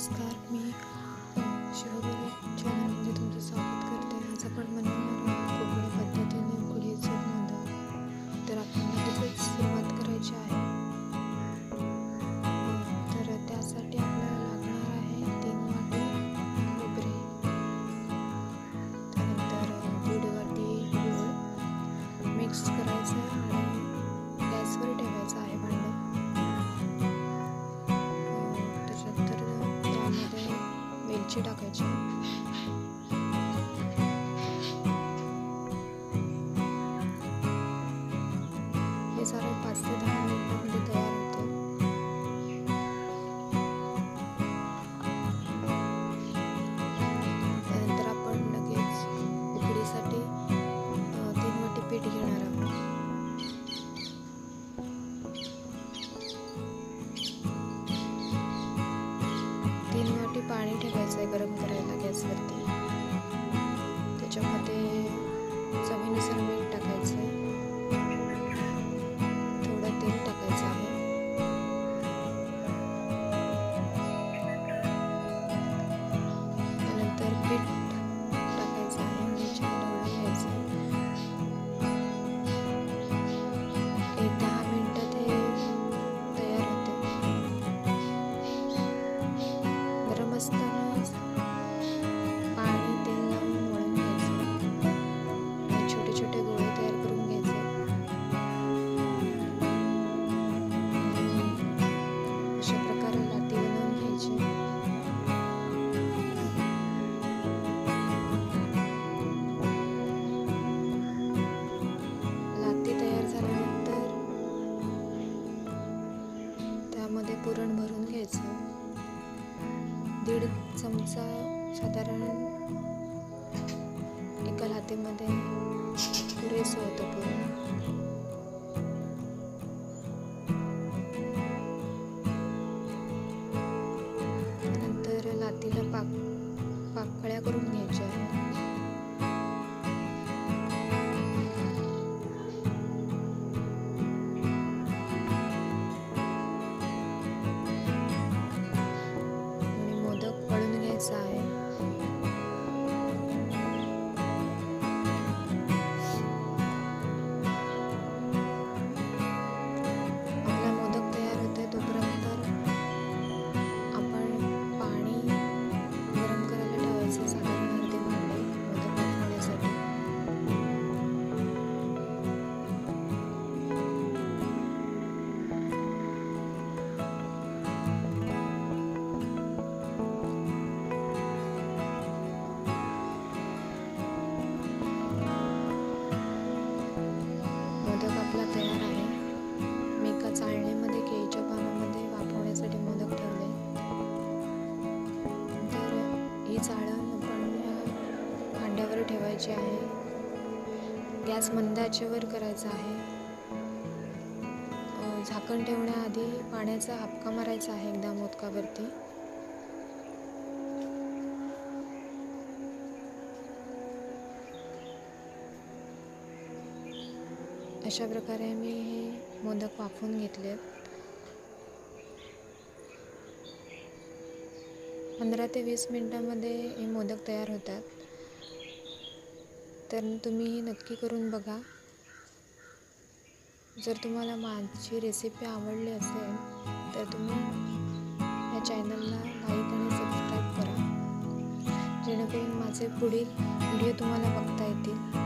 नमस्कार, मी शिवगुरु चॅनलमध्ये तुमचं स्वागत करते. आज आपण बनवणार आहोत कोकणी पद्धतीने उकडीचे मोदक. तर आपल्याला लगेचच सुरुवात करायची आहे. तर त्यासाठी आपल्याला लागणार आहे 3 वाटी खोबरे, त्यानंतर 1.5 वाटी गूळ मिक्स करायचं आणि गॅसवर ठेवायचं आहे भांडं. वेलची टाकायची, हे सारं 5 ते 10 मिनिटांमध्ये तयार होते. त्यानंतर आपण लगेच उकडीसाठी 3 वाटी पीठ घेणार आहोत. पाणी ठेवायचं आहे गरम करायला गॅसवरती. त्याच्यामध्ये चवीनुसार मीठ टाकायचं आहे, थोडं तेल टाकायचं आहे. त्यानंतर पीठ टाकायचं आहे आणि छान ढवळून घ्यायचं. एक 10 मिनिटं ते तयार होते. गरम असतानाच पाणी तेल लावून वळून घ्यायचं आणि छोटे छोटे गोळे तयार करून घ्यायचे. अशा प्रकारे लाटी बनवून घ्यायची. लाटी तयार झाल्यानंतर त्यामध्ये पुरण भरून घ्यायचं. 1.5 चमचा साधारण एका लाटेमध्ये पुरेसं होतं पुरण. नंतर लाटीला पाकळ्या करून घ्यायच्या आहेत. आहे आपला मोदक तयार होते. तोपर्यंत आपण पाणी गरम करायला ठेवायचं, साधारण अर्धे भांडे मोदक वाफवण्यासाठी. आपला तयार आहे. मी एका चाळणीमध्ये केळीच्या पानामध्ये वाफवण्यासाठी मोदक ठेवले. तर ही चाळण आपण भांड्यावर ठेवायची आहे. गॅस मंद आचेवर करायचा आहे. झाकण ठेवण्याआधी पाण्याचा हापका मारायचा आहे एकदा मोदकावरती. अशा प्रकारे मी हे मोदक वाफवून घेतलेत. 15 ते 20 मिनिटांमध्ये हे मोदक तयार होतात. तर तुम्ही ही नक्की करून बघा. जर तुम्हाला माझी रेसिपी आवडली असेल तर तुम्ही या चॅनलला लाईक आणि सबस्क्राईब करा, जेणेकरून माझे पुढील व्हिडिओ तुम्हाला बघता येतील.